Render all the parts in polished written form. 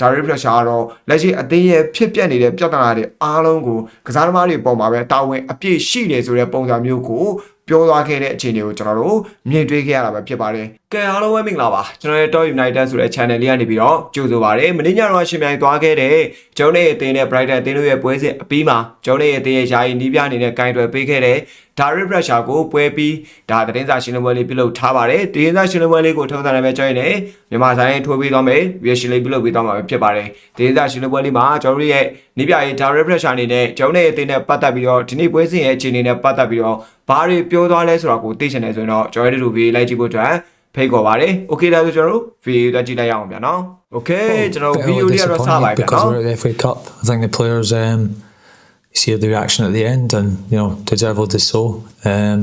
direct pressure တော့လက်ရှိအသင်းရဲ့ဖြစ်ပျက်နေတဲ့ပြဿနာတွေအားလုံးကိုကစားသမားတွေပုံမှာပဲတာဝန်အပြည့်ရှိနေဆိုတဲ့ပုံစံမျိုးကိုပြောသွားခဲ့တဲ့အခြေအနေကိုကျွန်တော်တို့မြင်တွေ့ခဲ့ရတာပဲဖြစ်ပါတယ်။ကဲအားလုံးပဲမင်္ဂလာပါကျွန်တော်ရဲ့ Top United ဆိုတဲ့ channel လေးကနေပြီးတော့ကြိုဆိုပါရစေ။မနေ့ညတော့ရှင်ပြိုင်သွားခဲ့တဲ့ကျုံးနေအသင်းနဲ့ Brighton အသင်းတို့ရဲ့ပွဲစဉ်အပြီးမှာကျုံးနေအသင်းရဲ့ယာယီနီးပြအနေနဲ့ဂိုင်းတွယ်ပေးခဲ့တဲ့ direct pressure ကိုပွဲပြီးဒါသတင်းစာရှင်းလင်းပွဲလေးပြုလုပ်ထားပါတယ်။သတင်းစာရှင်းလင်းပွဲလေးကိုထုံးစံနဲ့ပဲကြောင်းနေမြန်မာဆိုင်ထိုးပေးသွားမယ် reaction လေးပြုလုပ်ပေးသွားမှာဖြစ်ပါတယ်။သတင်းစာရှင်းလင်းပွဲလေးမှာကျွန်တော်တို့ရဲ့နီးပြရဲ့ direct pressure အနေနဲ့ကျုံးနေအသင်းနဲ့ပတ်သက်ပြီးတော့ဒီနေ့ပွဲစဉ်ရဲ့အခြေအနေနဲ့ပတ်သက်ပြီးတော့ဘာတွေပြောသွားလဲဆိုတာကိုသိချင်တယ်ဆိုရင်တော့ကျွန်တော်တို့ဗီဒီယိုလိုက်ကြည့်ဖို့အတွက်ဖိတ်ခေါ်ပါတယ် Okay ဒါဆိုကျွန်တော်တို့ဗီဒီယိုတက်ကြည့်လိုက်ရအောင်ဗျာနော် Okay ကျွန်တော်ဗီဒီယိုလေးကတော့စပါပြီနော် Because we're at the FA Cup I think the players you see the reaction at the end and you know deservedly so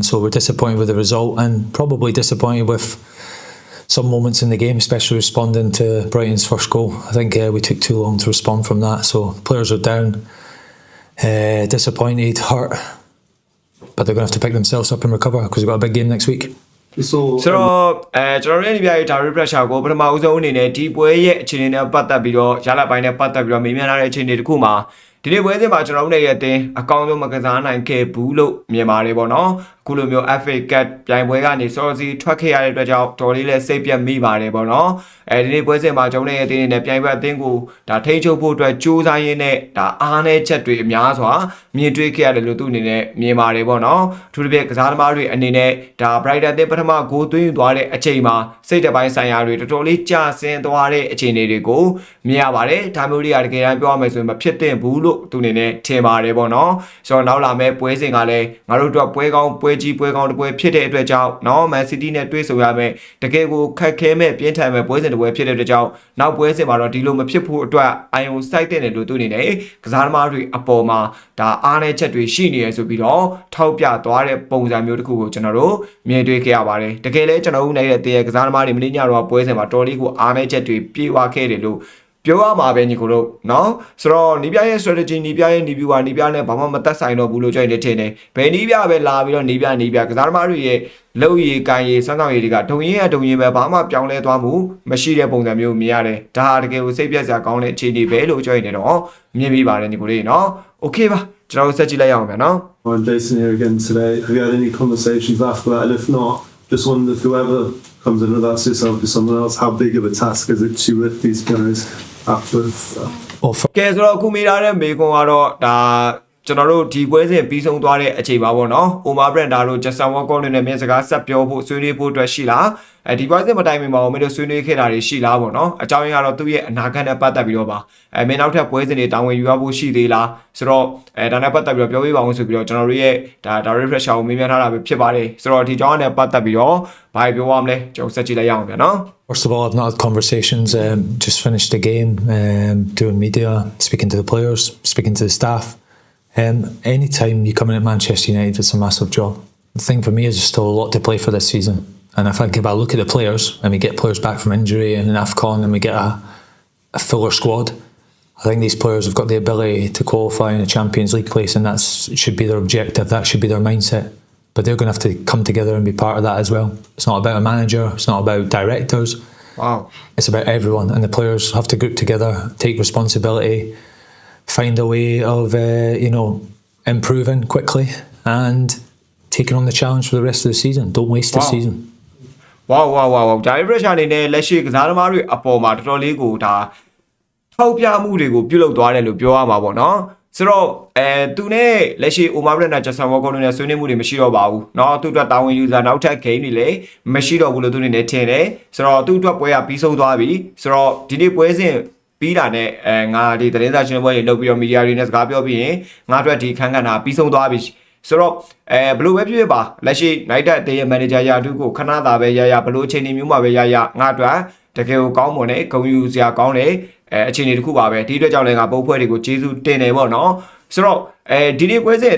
so we're disappointed with the result and probably disappointed with some moments in the game especially responding to Brighton's first goal I think we took too long to respond from that so players are down disappointed hurt but they're going to have to pick themselves up and recover because we've got a big game next week so ကျွန်တော်ရဲ့နေပြရဲ့ direct pressure ကိုပထမဦးဆုံးအနေနဲ့ဒီပွဲရဲ့အခြေအနေနဲ့ပတ်သက်ပြီးတော့ရလပိုင်းနဲ့ပတ်သက်ပြီးတော့မေးမြန်းလာတဲ့အခြေအနေတခုမှာဒီနေ့ပွဲစဉ်မှာကျွန်တော်တို့ရဲ့အသင်းအကောင်းဆုံးမကစားနိုင်ခဲ့ဘူးလို့မြင်ပါတယ်ပေါ့နော်အခုလိုမျိုး FA Cup ပြိုင်ပွဲကနေစောစီထွက်ခဲ့ရတဲ့အတွက်ကြောင့်တော်လေးလည်းစိတ်ပြတ်မိပါတယ်ပေါ့နော်ဒီနေ့ပွဲစဉ်မှာကျွန်တော်ရဲ့အသင်းနဲ့ပြိုင်ပွဲအသင်းကိုဒါထိန်းချုပ်ဖို့အတွက်ကြိုးစားရင်းနဲ့ဒါအားနည်းချက်တွေအများစွာမြင်တွေ့ခဲ့ရတယ်လို့သူအနေနဲ့မြင်ပါတယ်ပေါ့နော်အထူးသဖြင့်ကစားသမားတွေအနေနဲ့ဒါ Brighton အသင်းပထမဂိုးသွင်းသွားတဲ့အချိန်မှာစိတ်တပိုင်းဆိုင်ရာတွေတော်တော်လေးကျဆင်းသွားတဲ့အခြေအနေတွေကိုမြင်ရပါတယ်ဒါမျိုးတွေကတကယ်တမ်းပြောရမယ်ဆိုရင်မဖြစ်သင့်ဘူးလို့သူအနေနဲ့ထင်ပါတယ်ပေါ့နော်ဆိုတော့နောက်လာမယ့်ပွဲစဉ်ကလည်းငါတို့တို့ပွဲကောင်းပွဲကြီးပွဲကောင်းတစ်ပွဲဖြစ်တဲ့အတွက်ကြောင့်နော် Man City နဲ့တွေ့ဆုံရမယ်တကယ်ကိုခက်ခဲမဲ့ပြင်းထန်မဲ့ပွဲစဉ်တစ်ပွဲဖြစ်တဲ့အတွက်ကြောင့်နောက်ပွဲစဉ်မှာတော့ဒီလိုမဖြစ်ဖို့အတွက်အာယုံစိုက်တဲ့တယ်လို့သူအနေနဲ့ကစားသမားတွေအပေါ်မှာဒါအားနည်းချက်တွေရှိနေရဆိုပြီးတော့ထောက်ပြသွားတဲ့ပုံစံမျိုးတစ်ခုကိုကျွန်တော်တို့မြင်တွေ့ခဲ့ရပါတယ်တကယ်လဲကျွန်တော်တို့နေတဲ့တည်းကစားသမားတွေမင်းညတော့ပွဲစဉ်မှာတော်လေးကိုအားနည်းချက်တွေပြေဝခဲ့တယ်လို့ပြောရမှာပဲညီကိုတို့เนาะဆိုတော့နီးပြရဲ့ strategy နီးပြရဲ့ review နီးပြနဲ့ဘာမှမသက်ဆိုင်တော့ဘူးလို့ကြိုက်နေထင်တယ်ဘယ်နီးပြပဲလာပြီးတော့နီးပြကစားသမားတွေရဲ့လုပ်ရည်ကိုင်ရည်စမ်းဆောင်ရည်တွေကဒုံရင်ပဲဘာမှပြောင်းလဲသွားမှုမရှိတဲ့ပုံစံမျိုးမြင်ရတယ်ဒါဟာတကယ်ကိုစိတ်ပြတ်စရာကောင်းတဲ့အခြေအနေပဲလို့ကြိုက်နေတော့မြင်ပြီးပါတယ်ညီကိုလေးเนาะ Okay ပါကျွန်တော်ဆက်ကြည့်လိုက်ရအောင်ဗျာเนาะ I'm Jason here again today have you had any conversations after that and if not just wonder if whoever comes in with that yourself to someone else how big of a task is it to lift these guys afterwards ကဲဆိုတော့အခုမိထားတဲ့မေကွန်ကတော့ဒါကျွန်တော်တို့ဒီပွဲစဉ်ပြီးဆုံးသွားတဲ့အချိန်ပါပေါ့နော်အိုမာဘရန်ဒါတို့ဂျက်ဆန်ဝါကောနဲ့မျက်စကားဆက်ပြောဖို့ဆွေးနွေးဖို့အတွက်ရှိလားဒီပွဲစဉ်မတိုင်မီမှာမင်းတို့ဆွေးနွေးခဲ့တာတွေရှိလားပေါ့နော်အကြောင်းရင်းကတော့သူ့ရဲ့အနာဂတ်နဲ့ပတ်သက်ပြီးတော့ပါမင်းနောက်ထပ်ပွဲစဉ်တွေတောင်းဝင်ယူရဖို့ရှိသေးလားဆိုတော့ဒါနဲ့ပတ်သက်ပြီးတော့ပြောပြပါအောင်ဆိုပြီးတော့ကျွန်တော်တို့ရဲ့ဒါ direct pressure ကိုမေးမြန်းထားတာပဲဖြစ်ပါတယ်ဆိုတော့ဒီကြောင်းနဲ့ပတ်သက်ပြီးတော့ဘာပြောရမလဲကျွန်တော်ဆက်ကြည့်လိုက်ရအောင်ဗျာနော် First of all, I've not had conversations, just finished the game, doing media, speaking to the players, speaking to the staff. Anytime you come in at Manchester United, it's a massive job. The thing for me is there's still a lot to play for this season. And if I look at the players, and we get players back from injury and AFCON, and we get a fuller squad, I think these players have got the ability to qualify in a Champions League place, and that should be their objective, that should be their mindset. But they're going to have to come together and be part of that as well. It's not about a manager, it's not about directors. Wow. It's about everyone, and the players have to group together, take responsibility, find a way of improving quickly and taking on the challenge for the rest of the season. Don't waste the season. Wow. Direct pressure အနေနဲ့လက်ရှိကစားသမားတွေအပေါ်မှာတော်တော်လေးကိုဒါထောက်ပြမှုတွေကိုပြုလုပ်သွားတယ်လို့ပြောရမှာပေါ့နော်ဆိုတော့သူနဲ့လက်ရှိအိုမာဘရန်နာဂျက်ဆန်ဝါကောနဲ့ဆွေးနွေးမှုတွေမရှိတော့ပါဘူးเนาะသူအတွက်တာဝန်ယူစားနောက်ထပ် game တွေလည်းမရှိတော့ဘူးလို့သူနေနဲ့ထင်တယ်ဆိုတော့သူ့အတွက်ပွဲကပြီးဆုံးသွားပြီဆိုတော့ဒီနေ့ပွဲစဉ်ပြီးတာနဲ့ငါဒီသတင်းစာရှင်းလင်းပွဲတွေလုပ်ပြီးတော့မီဒီယာတွေနဲ့စကားပြောပြီးရင်ငါအတွက်ဒီခန်းကဏ္ဍပြီးဆုံးသွားပြီဆိုတော့ဘလို့ပဲဖြစ်ဖြစ်ပါလက်ရှိ United အသင်းရဲ့ manager ရာထူးကိုခဏသာပဲရဘလို့အချိန်ဒီမျိုးမှာပဲရငါအတွက်တကယ်ကိုကောင်းမွန်တဲ့ဂုဏ်ယူစရာကောင်းတဲ့အခြေအနေတစ်ခုပါပဲဒီအတွက်ကြောင့်လည်းငါပုံဖွဲ့တွေကိုကျေးဇူးတင်တယ်ပေါ့နော်ဆိုတော့ဒီနေ့ပွဲစဉ်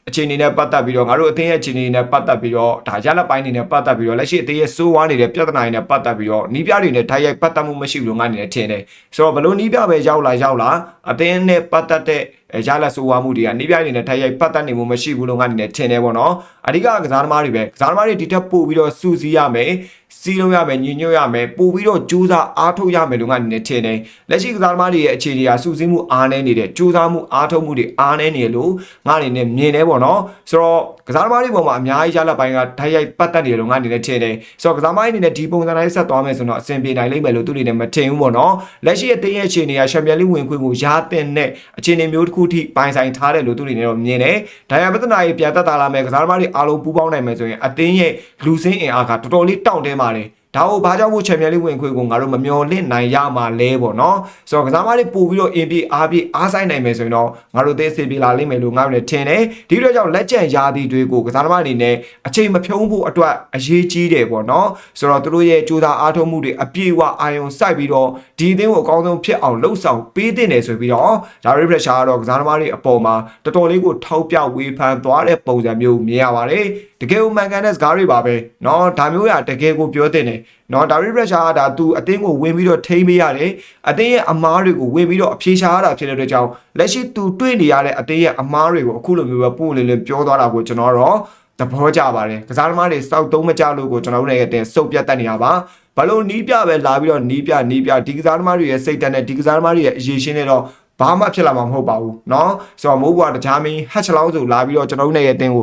အခြေအနေနဲ့ပတ်သက်ပြီးတော့ငါတို့အသင်းရဲ့အခြေအနေနဲ့ပတ်သက်ပြီးတော့ဒါရလက်ပိုင်းနေနဲ့ပတ်သက်ပြီးတော့လက်ရှိအသင်းရဲ့စိုးဝါးနေတဲ့ပြဿနာတွေနဲ့ပတ်သက်ပြီးတော့နီးပြတွေနဲ့တိုက်ရိုက်ပတ်သက်မှုမရှိဘူးလို့ငါအနေနဲ့ထင်တယ်ဆိုတော့ဘလို့နီးပြပဲရောက်လာအသင်းနဲ့ပတ်သက်တဲ့ ရလက်ဆိုးဝါးမှုတွေကနီးပြိုင်နေတဲ့ထိုက်ရိုက်ပတ်သက်နေမှုမရှိဘူးလို့ငါအနေနဲ့ထင်တယ်ပေါ့နော်အဓိကကစားသမားတွေပဲကစားသမားတွေဒီထက်ပို့ပြီးတော့စူးစီးရမယ်စီးလုံးရမယ်ညီညွတ်ရမယ်ပို့ပြီးတော့ကြိုးစားအားထုတ်ရမယ်လို့ငါအနေနဲ့ထင်တယ်လက်ရှိကစားသမားတွေရဲ့အခြေအနေကစူးစီးမှုအားနည်းနေတယ်ကြိုးစားမှုအားထုတ်မှုတွေအားနည်းနေလို့ငါအနေနဲ့မြင်တယ်ပေါ့နော်ဆိုတော့ကစားသမားတွေပေါ်မှာအများကြီးရလက်ပိုင်းကထိုက်ရိုက်ပတ်သက်နေတယ်လို့ငါအနေနဲ့ထင်တယ်ဆိုတော့ကစားသမားတွေအနေနဲ့ဒီပုံစံတိုင်းဆက်သွားမယ်ဆိုတော့အဆင်ပြေနိုင်လိမ့်မယ်လို့သူတွေနဲ့မထင်ဘူးပေါ့နော်လက်ရှိအသင်းရဲ့အခြေအနေကချန်ပီယံလိဝင်ခွင့်ကိုရတဲ့နဲ့အခြေအနေမျိုးတစ်ခုထိပိုင်ဆိုင်ထားတယ်လို့သူတွေနဲ့တော့မြင်တယ်ဒါရပတနာရေးပြန်တက်တာလာမယ်ကစားသမားတွေအားလုံးပူးပေါင်းနိုင်မယ်ဆိုရင်အသင်းရဲ့လူစင်းအင်အားကတော်တော်လေးတောင့်တင်းပါတယ်ဒါကိုဘာကြောင့်မို့ချန်ပီယံလိဝင်ခွင့်ကိုငါတို့မမျှော်လင့်နိုင်ရမှာလဲပေါ့နော်ဆိုတော့ကစားသမားတွေပို့ပြီးတော့အင်ပြေအားဆိုင်နိုင်မယ်ဆိုရင်တော့ငါတို့အသင်းစီပြေလာလိမ့်မယ်လို့ငါတို့လည်းထင်တယ်ဒီလိုကြောင့်လက်ကျန်ရာသီတွေကိုကစားသမားအနေနဲ့အချိန်မဖြုံးဖို့အတွက်အရေးကြီးတယ်ပေါ့နော်ဆိုတော့သူတို့ရဲ့ကြိုးစားအားထုတ်မှုတွေအပြည့်အဝအာရုံစိုက်ပြီးတော့ဒီအသင်းကိုအကောင်းဆုံးဖြစ်အောင်လှုပ်ဆောင်ပေးတင်တယ်ဆိုပြီးတော့ဒါရီဖရက်ရှာကတော့ကစားသမားတွေအပေါ်မှာတော်တော်လေးကိုထောက်ပြဝေဖန်သွားတဲ့ပုံစံမျိုးမြင်ရပါတယ်တကယ်ကိုမှန်ကန်တဲ့စကားတွေပါပဲเนาะဒါမျိုးရတကယ်ကိုပြောတင်တယ်เนาะဒါရီဖရက်ရှာကဒါသူအသင်းကိုဝင်ပြီးတော့ထိမ့်ပေးရတယ်အသင်းရဲ့အမားတွေကိုဝင်ပြီးတော့အဖြေရှာရတာဖြစ်တဲ့အတွက်ကြောင့်လက်ရှိသူတွေ့နေရတဲ့အသင်းရဲ့အမားတွေကိုအခုလိုမျိုးပဲပို့လင်းပြောသွားတာကိုကျွန်တော်တော့သဘောကျပါတယ်ကစားသမားတွေစောက်သုံးမကြလို့ကိုကျွန်တော်တို့လည်းအတင်းစုပ်ပြတ်တတ်နေတာပါဘလို့နီးပြပဲလာပြီးတော့နီးပြဒီကစားသမားတွေရဲ့စိတ်တက်နဲ့ဒီကစားသမားတွေရဲ့အရေးရှင်းနဲ့တော့ဘာမှဖြစ်လာမှာမဟုတ်ပါဘူးเนาะဆိုတော့မိုးဘွားတကြားမင်းဟက်ချလောင်းဆိုလာပြီးတော့ကျွန်တော်တို့လည်းအတင်းကို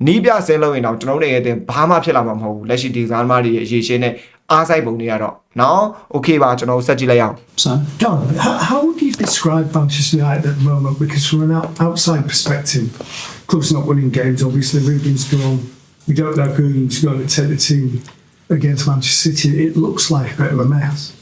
နီးပြဆင်းလို့ရင်တော့ကျွန်တော်တို့ရဲ့အတင်းဘာမှဖြစ်လာမှာမဟုတ်ဘူးလက်ရှိဒီကစားသမားတွေရဲ့အရေးရှင်းနဲ့အားဆိုင်ပုံတွေကတော့เนาะโอเคပါကျွန်တော်ဆက်ကြည့်လိုက်အောင် So, John, how would you describe Manchester United at the moment? Because from an outside perspective, club's not winning games. Obviously, Ruben's gone. We don't know who's going to take the team against Manchester City. It looks like a bit of a mess.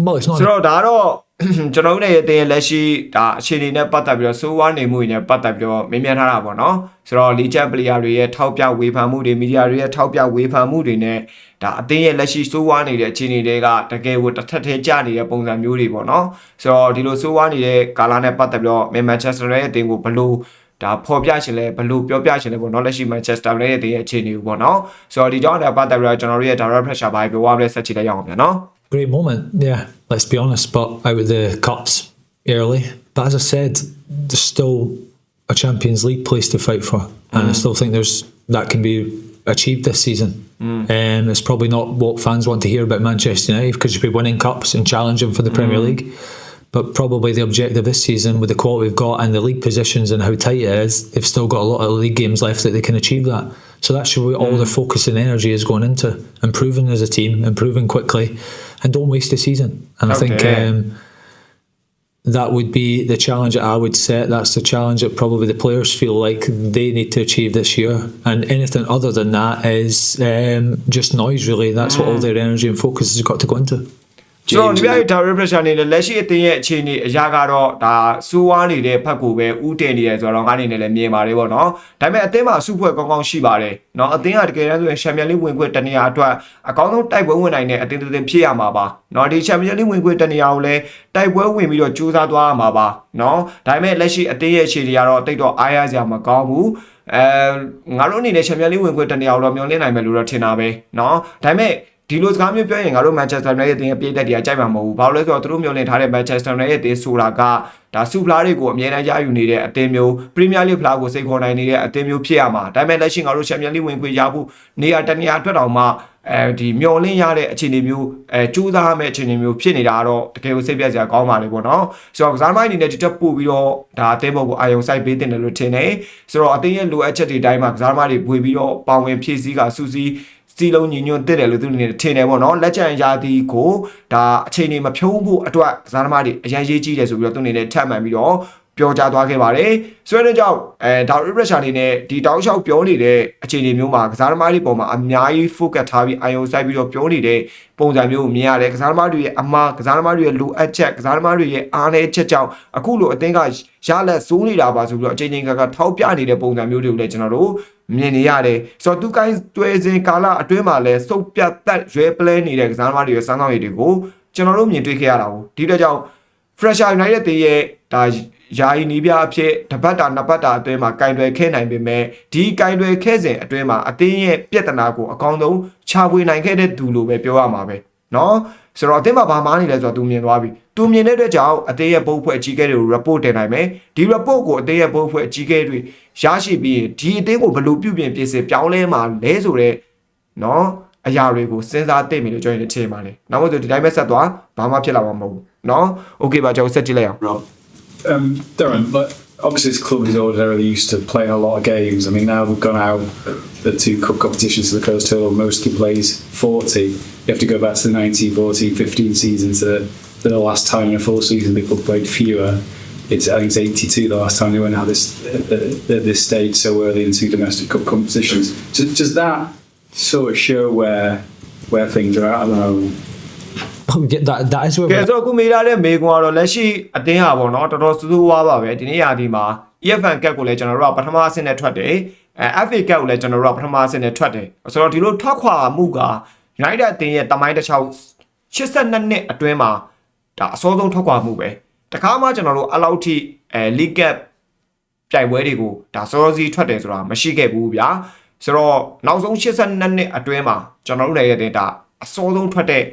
Well, it's not. ဆိုတော့ဒါတော့ကျွန်တော်တို့ရဲ့အတင်းလက်ရှိဒါအခြေအနေနဲ့ပတ်သက်ပြီးတော့စိုးဝါးနေမှုတွေနဲ့ပတ်သက်ပြီးတော့မေးမြန်းထားတာပေါ့နော်ဆိုတော့လီချန်ပလေယာတွေရဲ့ထောက်ပြဝေဖန်မှုတွေမီဒီယာတွေရဲ့ထောက်ပြဝေဖန်မှုတွေနဲ့ဒါအတင်းရဲ့လက်ရှိစိုးဝါးနေတဲ့အခြေအနေတွေကတကယ်ကိုတစ်ထက်ထဲကျနေတဲ့ပုံစံမျိုးတွေပေါ့နော်ဆိုတော့ဒီလိုစိုးဝါးနေတဲ့ကာလာနဲ့ပတ်သက်ပြီးတော့မန်ချက်စတာရဲ့အတင်းကိုဘလို့ဒါဖော်ပြရှင်လဲဘလို့ပြောပြရှင်လဲပေါ့နော်လက်ရှိမန်ချက်စတာရဲ့အတင်းရဲ့အခြေအနေကိုပေါ့နော်ဆိုတော့ဒီကြောင့်ဒါပတ်သက်ပြီးတော့ကျွန်တော်တို့ရဲ့ direct pressure ဘာပြောရမလဲဆက်ကြည့်လိုက်ရအောင်ဗျာနော် Great moment, yeah, let's be honest, but out with the cups early. But as I said, there's still a Champions League place to fight for, and I still think that can be achieved this season. It's probably not what fans want to hear about Manchester United because you'll be winning cups and challenging for the Premier League. But probably the objective this season, with the quality we've got and the league positions and how tight it is, they've still got a lot of league games left that they can achieve that. So that's where all their focus and energy is going into, improving as a team, improving quickly, and don't waste the season. And I think that would be the challenge that I would set. That's the challenge that probably the players feel like they need to achieve this year. And anything other than that is just noise, really. That's what all their energy and focus has got to go into. ကျွန်တော်ဒီပြည့် direct pressure နဲ့လက်ရှိအသင်းရဲ့အခြေအနေအရာကတော့ဒါစိုးဝါးနေတဲ့ဖက်ကိုပဲဥတည်နေရဆိုတော့ငါအနေနဲ့လည်းမြင်ပါတယ်ပေါ့နော်ဒါပေမဲ့အသင်းမှာစုဖွဲ့ကောင်းကောင်းရှိပါတယ်เนาะအသင်းကတကယ်တမ်းဆိုရင်ချန်ပီယံလိဝင်ခွင့်တနေရာအတွက်အကောင်းဆုံးတိုက်ပွဲဝင်နိုင်တဲ့အသင်းတစ်သင်းဖြစ်ရမှာပါเนาะဒီချန်ပီယံလိဝင်ခွင့်တနေရာကိုလည်းတိုက်ပွဲဝင်ပြီးတော့ကြိုးစားသွားရမှာပါเนาะဒါပေမဲ့လက်ရှိအသင်းရဲ့အခြေအနေကတော့တိတ်တော့အားရစရာမကောင်းဘူးငါတို့အနေနဲ့ချန်ပီယံလိဝင်ခွင့်တနေရာကိုတော့မျှော်လင့်နိုင်မယ်လို့တော့ထင်တာပဲเนาะဒါပေမဲ့ဒီလိုစကားမျိုးပြောရင်ငါတို့ Manchester United ရဲ့ပြည်သက်တွေကကြိုက်မှာမဟုတ်ဘူး။ဘာလို့လဲဆိုတော့သူတို့မျိုးလင်ထားတဲ့ Manchester United ရဲ့ဆိုတာကဒါစူဖလားတွေကိုအမြဲတမ်းရယူနေတဲ့အသင်းမျိုး Premier League ဖလားကိုစိတ်ခေါ်နိုင်နေတဲ့အသင်းမျိုးဖြစ်ရမှာ။ဒါပေမဲ့လက်ရှိငါတို့ Champions League ဝင်ခွင့်ရဖို့နေရာတနေရာအတွက်တောင်မှဒီမျောလင်းရတဲ့အခြေအနေမျိုးကြိုးစားရမယ့်အခြေအနေမျိုးဖြစ်နေတာတော့တကယ်ကိုစိတ်ပြတ်စရာကောင်းပါလေပေါ့နော်။ဆိုတော့ကစားသမားအနေနဲ့ဒီတက်ပို့ပြီးတော့ဒါအသင်းဘုတ်ကိုအာရုံစိုက်ပေးတင်တယ်လို့ထင်တယ်။ဆိုတော့အသင်းရဲ့လိုအပ်ချက်တွေတိုင်းမှာကစားသမားတွေဝေပြီးတော့ပါဝင်ဖြည့်ဆည်းကစူးစီးစီလုံးညီညွတ်တဲ့တယ်လို့သူနေထင်တယ်ပေါ့နော်လက်ကျန်ရာသီကိုဒါအချိန်နေမဖြုံးဖို့အတွက်ကစားသမားတွေအရန်ရေးကြီးတယ်ဆိုပြီးတော့သူနေနဲ့ထပ်မှန်ပြီးတော့ပြောကြားသွားခဲ့ပါတယ်ဆိုတဲ့ကြောင့်ဒါ refresher အနေနဲ့ဒီတောက်လျှောက်ပြောနေတဲ့အခြေအနေမျိုးမှာကစားသမားတွေပေါ်မှာအများကြီး focus ထားပြီးအာရုံစိုက်ပြီးတော့ပြောနေတဲ့ပုံစံမျိုးကိုမြင်ရတယ်ကစားသမားတွေရဲ့အမှားကစားသမားတွေရဲ့လိုအပ်ချက်ကစားသမားတွေရဲ့အားနည်းချက်ကြောင့်အခုလိုအသင်းကရလက်စိုးနေတာပါဆိုပြီးတော့အချိန်ချင်းကထောက်ပြနေတဲ့ပုံစံမျိုးတွေကိုလည်းကျွန်တော်တို့မြင်နေရတယ်ဆိုတော့သူကိုင်းတွဲစဉ်ကာလအတွင်းမှာလည်းစုပ်ပြတ်သက်ရွယ်ပလဲနေတဲ့ကစားသမားတွေရဲ့စမ်းဆောင်ရည်တွေကိုကျွန်တော်တို့မြင်တွေ့ခဲ့ရတာကိုဒီအတွက်ကြောင့် Fresher United တွေရဲ့ဒါယာယီနီးပြအဖြစ်တပတ်တာနှစ်ပတ်တာအတွင်းမှာကင်တွယ်ခဲ့နိုင်ပေမဲ့ဒီကင်တွယ်ခဲ့စဉ်အတွင်းမှာအသင်းရဲ့ပြဿနာကိုအကောင်းဆုံးချပွေနိုင်ခဲ့တဲ့သူလို့ပဲပြောရမှာပဲ နော်ဆိုတော့အသင်းမှာဘာမှန်းနေလဲဆိုတော့သူမြင်သွားပြီသူမြင်တဲ့အတွက်ကြောင့်အသင်းရဲ့ဘုတ်ဖွဲ့အကြီးအကဲတွေကို report တင်နိုင်မယ်ဒီ report ကိုအသင်းရဲ့ဘုတ်ဖွဲ့အကြီးအကဲတွေရရှိပြီးဒီအသင်းကိုဘယ်လိုပြုပြင်ပြင်ဆင်ပြောင်းလဲမှာလဲဆိုတော့နော်အရာတွေကိုစဉ်းစားသိပြီလို့ကျွန်တော်ထင်ပါတယ်နောက်မှဆိုဒီတိုင်းပဲဆက်သွားဘာမှဖြစ်လာမှာမဟုတ်ဘူးနော် okay ပါကျွန်တော်ဆက်ကြည့်လိုက်အောင် Rob. Darren, but obviously this club is ordinarily used to playing a lot of games. I mean, now we've gone out the 2 cup competitions to the Coast Total, mostly plays 40. You have to go back to the 19-14-15 season to the last time in a full season the club played fewer. I think it's 82 the last time they went out this stage so early in 2 domestic cup competitions. Does that sort of show where things are at? I don't know. That is where ကဲဆိုအခုမေးထားတဲ့မေကွန်ကတော့လက်ရှိအသင်းဟာပေါ့နော်တော်တော်စိုးစိုးဝါးပါပဲဒီနေ့ရာဒီမှာ EFN Cup ကိုလည်းကျွန်တော်တို့ကပထမအဆင့်နဲ့ထွက်တယ်FA Cup ကိုလည်းကျွန်တော်တို့ကပထမအဆင့်နဲ့ထွက်တယ်ဆိုတော့ဒီလိုထွက်ခွာမှုက United အသင်းရဲ့တမိုင်းတစ်ချောင်း82နှစ်အတွင်းမှာဒါအစောဆုံးထွက်ခွာမှုပဲတခါမှကျွန်တော်တို့အလောက်ထိLeague Cup ပြိုင်ပွဲတွေကိုဒါစောစီးထွက်တယ်ဆိုတာမရှိခဲ့ဘူးဗျာဆိုတော့နောက်ဆုံး82နှစ်အတွင်းမှာကျွန်တော်တို့လည်းရတဲ့ဒါအစောဆုံးထွက်တဲ့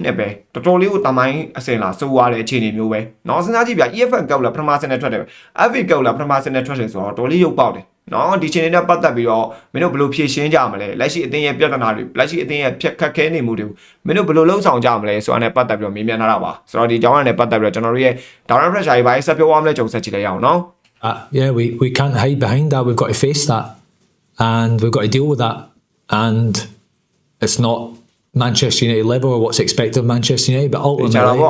နှစ်ပဲတော်တော်လေးကိုတမိုင်းအစင်လာစိုးရတဲ့အခြေအနေမျိုးပဲเนาะစဉ်းစားကြည့်ဗျ EFN Cup လာပထမဆင့်နဲ့ထွက်တယ် FA Cup လာပထမဆင့်နဲ့ထွက်တယ်ဆိုတော့တော်လေးရုပ်ပေါက်တယ်เนาะဒီအခြေအနေနဲ့ပတ်သက်ပြီးတော့မင်းတို့ဘယ်လိုဖြေရှင်းကြမလဲလက်ရှိအသင်းရဲ့ပြဿနာတွေလက်ရှိအသင်းရဲ့ဖြတ်ခတ်ခဲနေမှုတွေကိုမင်းတို့ဘယ်လိုလှုပ်ဆောင်ကြမလဲဆိုတာနဲ့ပတ်သက်ပြီးတော့မေးမြန်းထားတာပါဆိုတော့ဒီကြောင်းရနဲ့ပတ်သက်ပြီးတော့ကျွန်တော်တို့ရဲ့ down pressure တွေဘာဆက်ပြောရမလဲကြုံဆက်ကြည့်လိုက်ရအောင်เนาะ yeah, we can't hide behind that. We've got to face that, and we've got to deal with that. And it's not Manchester United level or what's expected of Manchester United, but ultimately we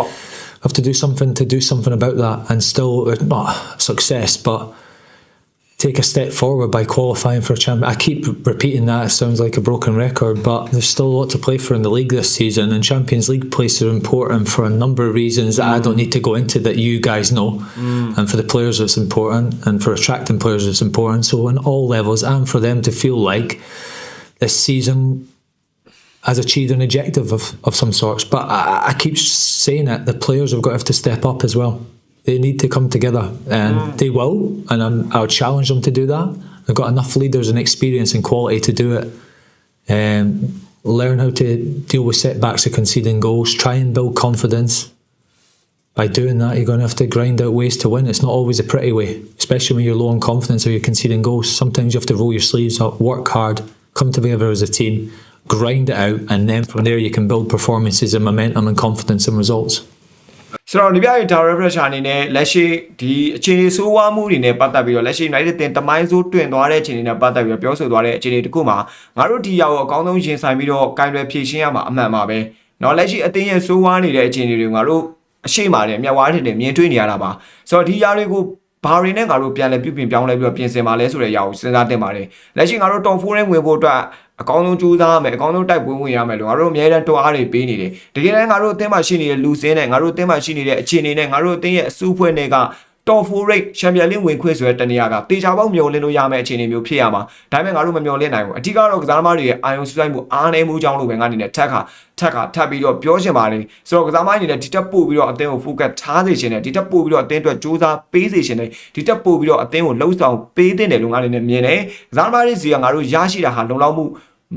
have to do something about that, and still not success, but take a step forward by qualifying for a champion. I keep repeating that, it sounds like a broken record, but there's still a lot to play for in the league this season, and Champions League places are important for a number of reasons that I don't need to go into that you guys know. And for the players it's important, and for attracting players it's important, so on all levels, and for them to feel like this season has achieved an objective of some sorts. But I keep saying it, the players have got to have to step up as well. They need to come together, and they will, and I'll challenge them to do that. They've got enough leaders and experience and quality to do it. Learn how to deal with setbacks of conceding goals, try and build confidence. By doing that, you're going to have to grind out ways to win. It's not always a pretty way, especially when you're low on confidence or you're conceding goals. Sometimes you have to roll your sleeves up, work hard, come together as a team, grind it out, and then from there you can build performances and momentum and confidence and results. ဆိုတော့ဒီပြရဲ့ Direct Pressure အနေနဲ့လက်ရှိဒီအခြေအနေဆိုးဝါးမှုတွေနဲ့ပတ်သက်ပြီးတော့လက်ရှိ United တင်တမိုင်းဆိုးတွင်သွားတဲ့အခြေအနေနဲ့ပတ်သက်ပြီးတော့ပြောဆိုသွားတဲ့အခြေအနေတခုမှာငါတို့ဒီရောက်အကောင်းဆုံးရင်ဆိုင်ပြီးတော့ကင်တွယ်ဖြည့်ရှင်းရမှာအမှန်ပါပဲเนาะလက်ရှိအသင်းရဲ့ဆိုးဝါးနေတဲ့အခြေအနေတွေငါတို့အရှိမာတယ်မြတ်ဝါးထင်တယ်မြင်တွေ့နေရတာပါဆိုတော့ဒီຢာတွေကိုဘာတွေနဲ့ငါတို့ပြန်လဲပြုပြင်ပြောင်းလဲပြီးတော့ပြင်ဆင်ပါလဲဆိုတဲ့ຢာကိုစဉ်းစားတင်ပါတယ်လက်ရှိငါတို့ Top 4 နဲ့ဝင်ဖို့အတွက်အကောင်းဆုံးကြိုးစားရမယ်အကောင်းဆုံးတိုက်ပွဲဝင်ရမယ်လို့ငါတို့အများအားတွန်းအားတွေပေးနေတယ်တကယ်တမ်းငါတို့အသင်းမှာရှိနေတဲ့လူစင်းနဲ့ငါတို့အသင်းမှာရှိနေတဲ့အခြေအနေနဲ့ငါတို့အသင်းရဲ့အစုအဖွဲ့တွေက Top 4 rate Champions League ဝင်ခွင့်ဆိုတဲ့တနေရာကတေချာပေါက်မျှော်လင့်လို့ရမယ့်အခြေအနေမျိုးဖြစ်ရမှာဒါပေမဲ့ငါတို့မမျှော်လင့်နိုင်ဘူးအဓိကတော့ကစားသမားတွေရဲ့အာရုံစူးစိုက်မှုအားနည်းမှုကြောင့်လို့ပဲငါအနေနဲ့ထပ်ပြီးတော့ပြောချင်ပါတယ်ဆိုတော့ကစားသမားအနေနဲ့ဒီတက်ပို့ပြီးတော့အသင်းကို focus ထားစေချင်တယ်ဒီတက်ပို့ပြီးတော့အသင်းအတွက်စူးစမ်းပေးစေချင်တယ်ဒီတက်ပို့ပြီးတော့အသင်းကိုလှုပ်ဆောင်ပေးသင့်တယ်လို့ငါအနေနဲ့မြင်တယ်ကစားသမားတွေစီကငါတို့ရရှိတာဟာလုံလောက်မှု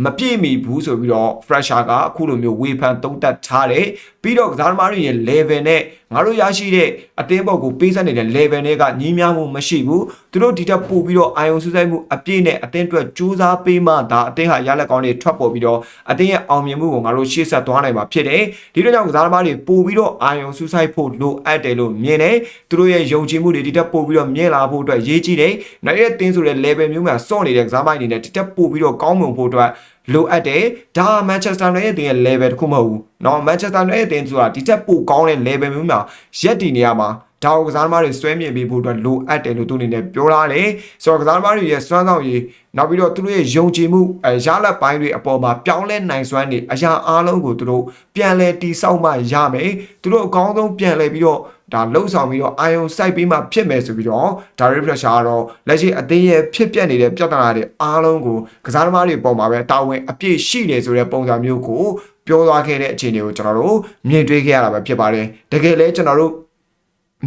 မပြည့်မီဘူးဆိုပြီးတော့ fresher ကအခုလိုမျိုးဝေဖန်သုံးသပ်ထားတယ်ပြီးတော့ကစားသမားတွေရဲ့ level နဲ့ငါတို့ရရှိတဲ့အသင်းပေါ်ကိုပေးဆက်နေတဲ့ level တွေကညီးများမှုမရှိဘူးသူတို့ဒီတက်ပို့ပြီးတော့အာယုံစူးစိုက်မှုအပြည့်နဲ့အသင်းအတွက်ကြိုးစားပေးမှဒါအသင်းဟာရလက်ကောင်းတွေထွက်ပေါ်ပြီးတော့အသင်းရဲ့အောင်မြင်မှုကိုငါတို့ရှေ့ဆက်သွားနိုင်မှာဖြစ်တယ်ဒီလိုကြောင့်ကစားသမားတွေပို့ပြီးတော့အာယုံစူးစိုက်ဖို့လိုအပ်တယ်လို့မြင်တယ်သူတို့ရဲ့ယုံကြည်မှုတွေဒီတက်ပို့ပြီးတော့မြင်လာဖို့အတွက်ရေးကြည့်တယ်နောက်ရဲ့အသင်းဆိုတဲ့ level မျိုးမှာစော့နေတဲ့ကစားသမားတွေနဲ့ဒီတက်ပို့ပြီးတော့ကောင်းမွန်ဖို့အတွက်လိုအပ်တယ်ဒါ Manchester United ရဲ့ level တခုမဟုတ်ဘူးเนาะ Manchester United တင်ဆိုတာဒီတက်ပိုကောင်းတဲ့ level မျိုးမှာရက်တည်နေရမှာဒါကိုကစားသမားတွေဆွဲမြင်ပေးဖို့အတွက်လိုအပ်တယ်လို့သူအနေနဲ့ပြောထားတယ်ဆိုတော့ကစားသမားတွေရဲ့စွမ်းဆောင်ရည်နောက်ပြီးတော့သူတို့ရဲ့ယုံကြည်မှုရလက်ပိုင်းတွေအပေါ်မှာပြောင်းလဲနိုင်စွမ်းနေအရာအားလုံးကိုသူတို့ပြန်လဲတီးဆောက်မှရမယ်သူတို့အကောင်းဆုံးပြန်လဲပြီးတော့ဒါလှုပ်ဆောင်ပြီးတော့အာယုံစိုက်ပြီးမှဖြစ်မယ်ဆိုပြီးတော့ Direct Pressure ကတော့လက်ရှိအသင်းရဲ့ဖြစ်ပျက်နေတဲ့ပြဿနာတွေအားလုံးကိုကစားသမားတွေပေါ်မှာပဲတာဝန်အပြည့်ရှိတယ်ဆိုတဲ့ပုံစံမျိုးကိုပြောသွားခဲ့တဲ့အခြေအနေကိုကျွန်တော်တို့မြင်တွေ့ခဲ့ရတာပဲဖြစ်ပါတယ်တကယ်လဲကျွန်တော်တို့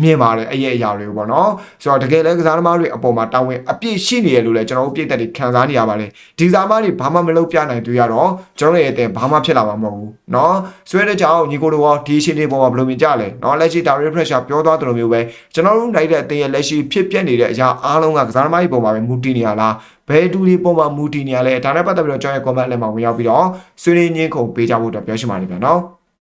မြင်ပါတယ်အဲ့ရဲ့အရာတွေကိုပေါ့နော်ဆိုတော့တကယ်လဲကစားသမားတွေအပေါ်မှာတာဝန်အပြည့်ရှိနေရလို့လဲကျွန်တော်တို့ပြည်သက်တွေခံစားနေရပါတယ်ဒီကစားသမားတွေဘာမှမလုပ်ပြနိုင်သေးရတော့ကျွန်တော်ရဲ့အတဲ့ဘာမှဖြစ်လာမှာမဟုတ်ဘူးเนาะဆွဲတဲ့ကြောင်ညီကိုတို့ရောဒီရှင်းလေးပေါ်မှာဘယ်လိုမြင်ကြလဲเนาะလက်ရှိ direct pressure ပြောသွားသလိုမျိုးပဲကျွန်တော်တို့နိုင်တဲ့အတဲ့ရဲ့လက်ရှိဖြစ်ပျက်နေတဲ့အရာအားလုံးကကစားသမားတွေပေါ်မှာပဲမူတည်နေရလားဘယ်တူတွေပေါ်မှာမူတည်နေရလဲဒါနဲ့ပတ်သက်ပြီးတော့ကျွန်တော်ရဲ့ comment လည်းမှာဝင်ရောက်ပြီးတော့ဆွေးနွေးညင်းခုန်ပေးကြဖို့အတွက်ပြောရှိပါတယ်ဗျာเนาะ